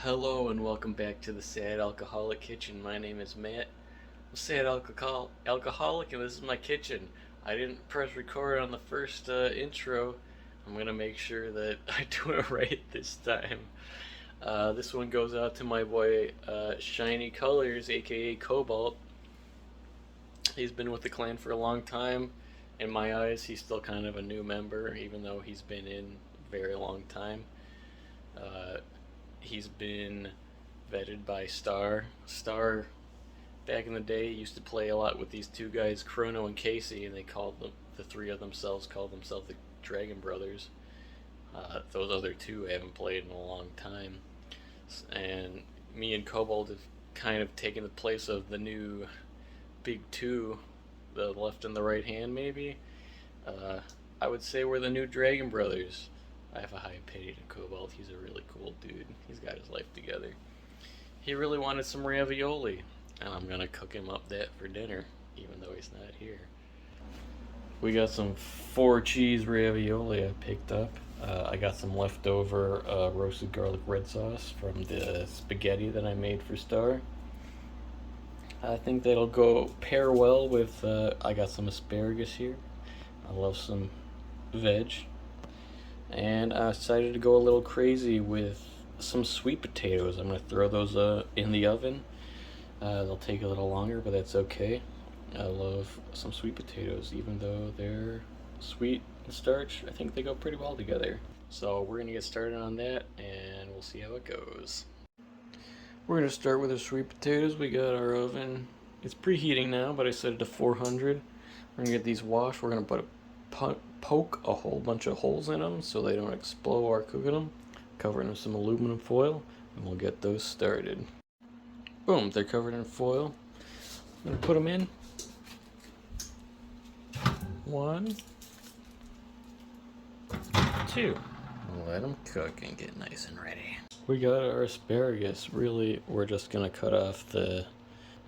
Hello and welcome back to the Sad Alcoholic Kitchen. My name is Matt. I'm a sad alcoholic and this is my kitchen. I didn't press record on the first intro. I'm gonna make sure that I do it right this time. This one goes out to my boy Shiny Colors, aka Cobalt. He's been with the clan for a long time. In my eyes, he's still kind of a new member, even though he's been in a very long time. Uh, he's been vetted by Star. Star, back in the day, used to play a lot with these two guys, Chrono and Casey, and they called them, the three of themselves called themselves the Dragon Brothers. Those other two I haven't played in a long time. And me and Cobalt have kind of taken the place of the new big two, the left and the right hand, maybe. I would say we're the new Dragon Brothers. I have a high opinion of Cobalt. He's a really cool dude. He's got his life together. He really wanted some ravioli, and I'm gonna cook him up that for dinner, even though he's not here. We got some 4-cheese ravioli I picked up. I got some leftover roasted garlic red sauce from the spaghetti that I made for Star. I think that'll go pair well with, I got some asparagus here. I love some veg. And I decided to go a little crazy with some sweet potatoes. I'm going to throw those in the oven. They'll take a little longer, but that's okay. I love some sweet potatoes, even though they're sweet and starch. I think they go pretty well together. So we're going to get started on that, and we'll see how it goes. We're going to start with our sweet potatoes. We got our oven. It's preheating now, but I set it to 400. We're going to get these washed. We're going to poke a whole bunch of holes in them so they don't explode while cooking them. Cover them with some aluminum foil, and we'll get those started. Boom, they're covered in foil. I'm going to put them in. 1, 2. Let them cook and get nice and ready. We got our asparagus. Really, we're just going to cut off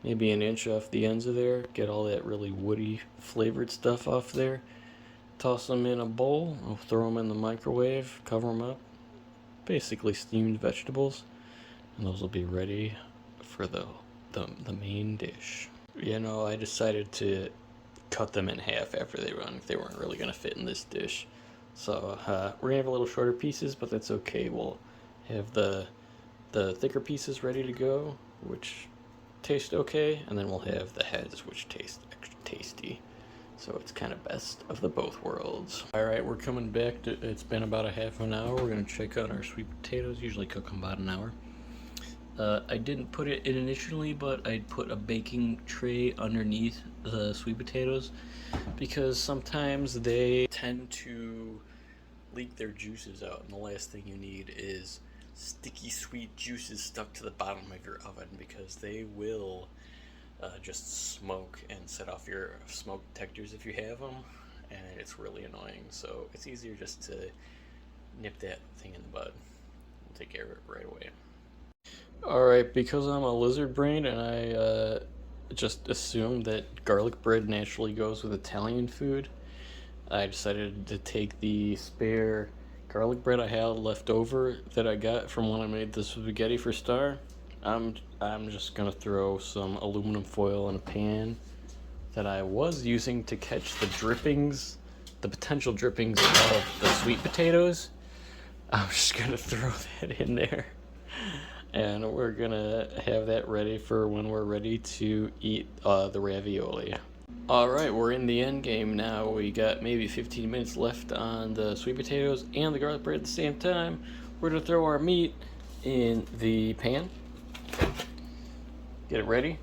maybe an inch off the ends of there. Get all that really woody flavored stuff off there. Toss them in a bowl. I'll throw them in the microwave. Cover them up. Basically steamed vegetables. And those will be ready for the main dish. You know, I decided to cut them in half after they weren't really going to fit in this dish. So we're going to have a little shorter pieces, but that's okay. We'll have the thicker pieces ready to go, which taste okay, and then we'll have the heads, which taste extra tasty. So it's kind of best of the both worlds. Alright, we're coming back. It's been about a half an hour. We're going to check out our sweet potatoes. Usually cook them about an hour. I didn't put it in initially, but I put a baking tray underneath the sweet potatoes because sometimes they tend to leak their juices out, and the last thing you need is sticky sweet juices stuck to the bottom of your oven, because they will just smoke and set off your smoke detectors if you have them, and it's really annoying. So it's easier just to nip that thing in the bud. We'll take care of it right away. Alright, because I'm a lizard brain and I just assumed that garlic bread naturally goes with Italian food, I decided to take the spare garlic bread I had left over that I got from when I made the spaghetti for Star. I'm just gonna throw some aluminum foil in a pan that I was using to catch the drippings, the potential drippings of the sweet potatoes. I'm just gonna throw that in there, and we're gonna have that ready for when we're ready to eat the ravioli. Alright, we're in the end game now. We got maybe 15 minutes left on the sweet potatoes and the garlic bread at the same time. We're gonna throw our meat in the pan. Get it ready.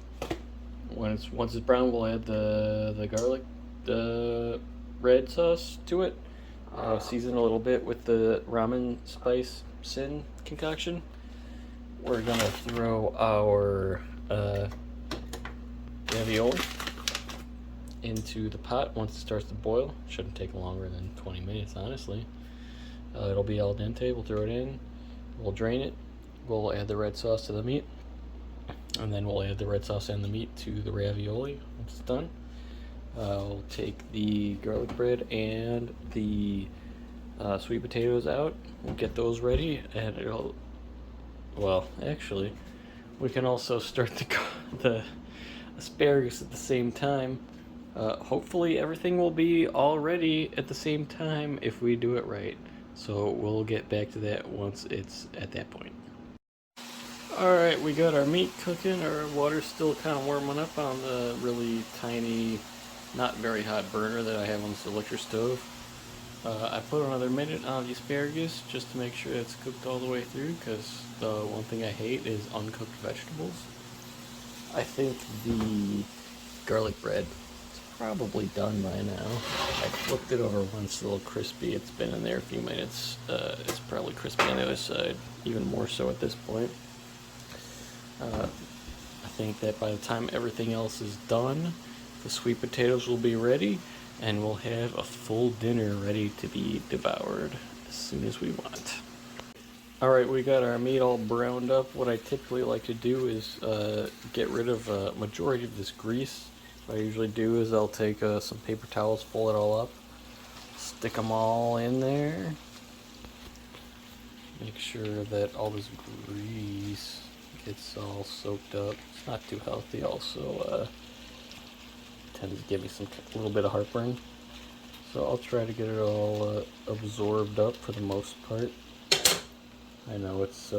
Once it's brown, we'll add the garlic, the red sauce to it. Season a little bit with the ramen spice sin concoction. We're gonna throw our ravioli into the pot once it starts to boil. Shouldn't take longer than 20 minutes, honestly. It'll be al dente. We'll throw it in. We'll drain it. We'll add the red sauce to the meat, and then we'll add the red sauce and the meat to the ravioli once it's done. We'll take the garlic bread and the sweet potatoes out. We'll get those ready, and it'll well, actually, we can also start the asparagus at the same time. Hopefully everything will be all ready at the same time if we do it right. So we'll get back to that once it's at that point. Alright, we got our meat cooking. Our water's still kind of warming up on the really tiny, not very hot burner that I have on this electric stove. I put another minute on the asparagus just to make sure it's cooked all the way through, because the one thing I hate is uncooked vegetables. I think the garlic bread is probably done by now. I flipped it over once, it's a little crispy. It's been in there a few minutes. It's probably crispy on the other side, even more so at this point. I think that by the time everything else is done, the sweet potatoes will be ready, and we'll have a full dinner ready to be devoured as soon as we want. Alright, we got our meat all browned up. What I typically like to do is get rid of a majority of this grease. What I usually do is I'll take some paper towels, fold it all up, stick them all in there. Make sure that all this grease gets all soaked up. It's not too healthy. Also tends to give me a little bit of heartburn. So I'll try to get it all absorbed up for the most part. I know it's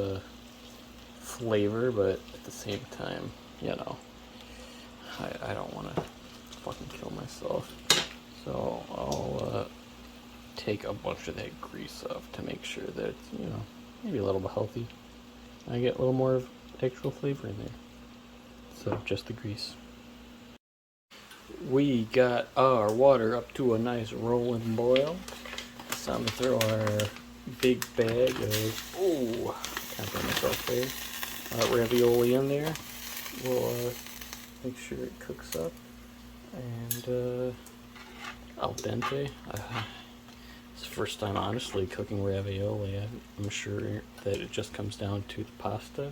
flavor, but at the same time, you know, I don't want to fucking kill myself. So I'll take a bunch of that grease off to make sure that it's, you know, maybe a little bit healthy. I get a little more of actual flavor in there. So just the grease. We got our water up to a nice rolling boil. It's time to throw our big bag of, oh, can't get myself there, ravioli in there. We'll make sure it cooks up and al dente. It's the first time honestly cooking ravioli. I'm sure that it just comes down to the pasta,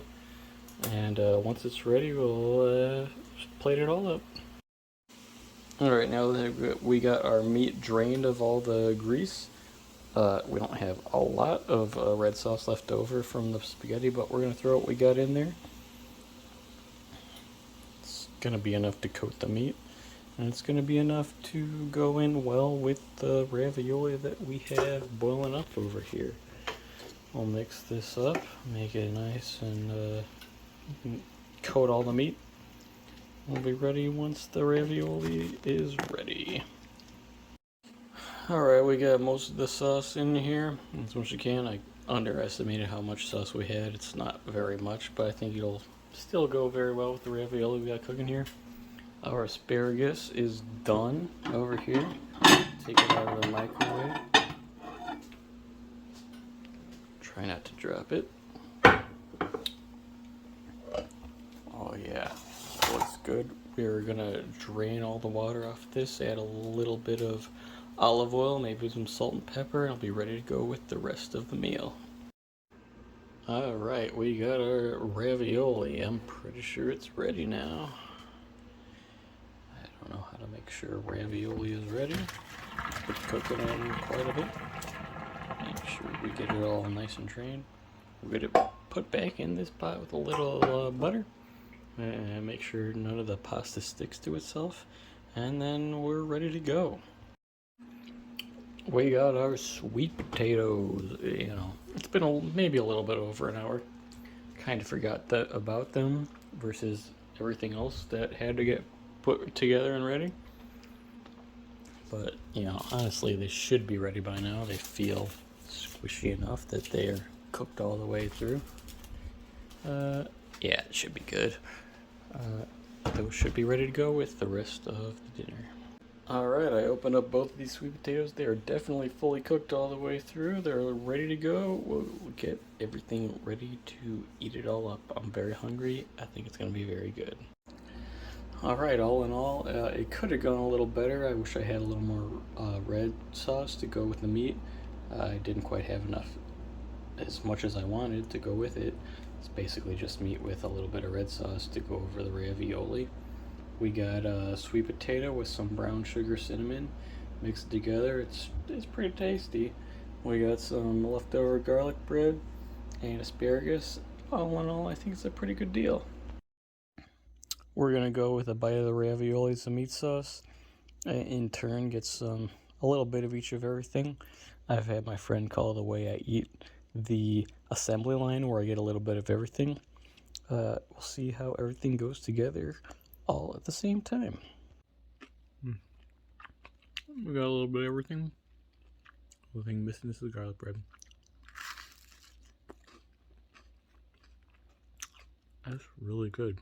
and once it's ready we'll just plate it all up. Alright, now that we got our meat drained of all the grease, we don't have a lot of red sauce left over from the spaghetti, but we're going to throw what we got in there. It's going to be enough to coat the meat, and it's going to be enough to go in well with the ravioli that we have boiling up over here. We'll mix this up, make it nice, and coat all the meat. We'll be ready once the ravioli is ready. Alright, we got most of the sauce in here, as much as you can. I underestimated how much sauce we had. It's not very much, but I think it'll still go very well with the ravioli we got cooking here. Our asparagus is done over here. Take it out of the microwave. Try not to drop it. Oh yeah, looks good. We're gonna drain all the water off this, add a little bit of olive oil, maybe some salt and pepper, and I'll be ready to go with the rest of the meal. Alright, we got our ravioli. I'm pretty sure it's ready now. I don't know how to make sure ravioli is ready. Been cooking on quite a bit. Make sure we get it all nice and drained. We're gonna put back in this pot with a little butter and make sure none of the pasta sticks to itself, and then we're ready to go. We got our sweet potatoes. You know, it's been maybe a little bit over an hour. Kind of forgot about them versus everything else that had to get put together and ready. But, you know, honestly, they should be ready by now. They feel squishy enough that they're cooked all the way through. Yeah, it should be good. Those should be ready to go with the rest of the dinner. Alright, I opened up both of these sweet potatoes. They are definitely fully cooked all the way through. They're ready to go. We'll get everything ready to eat it all up. I'm very hungry. I think it's going to be very good. Alright, all in all, it could have gone a little better. I wish I had a little more red sauce to go with the meat. I didn't quite have enough, as much as I wanted, to go with it. It's basically just meat with a little bit of red sauce to go over the ravioli. We got a sweet potato with some brown sugar cinnamon mixed together. It's pretty tasty. We got some leftover garlic bread and asparagus, all in all, I think it's a pretty good deal. We're gonna go with a bite of the raviolis and meat sauce. In turn, get a little bit of each of everything. I've had my friend call it the way I eat the assembly line, where I get a little bit of everything. We'll see how everything goes together all at the same time. We got a little bit of everything. The only thing missing is the garlic bread. That's really good.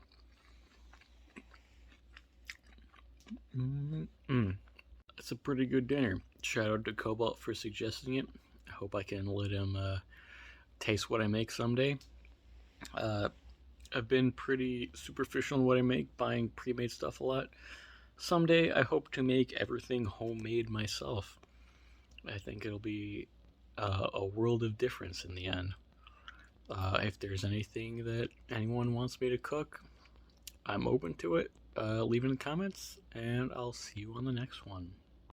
It's a pretty good dinner. Shout out to Cobalt for suggesting it. I hope I can let him taste what I make someday. I've been pretty superficial in what I make, buying pre-made stuff a lot. Someday I hope to make everything homemade myself. I think it'll be a world of difference in the end. If there's anything that anyone wants me to cook, I'm open to it. Leave in the comments, and I'll see you on the next one.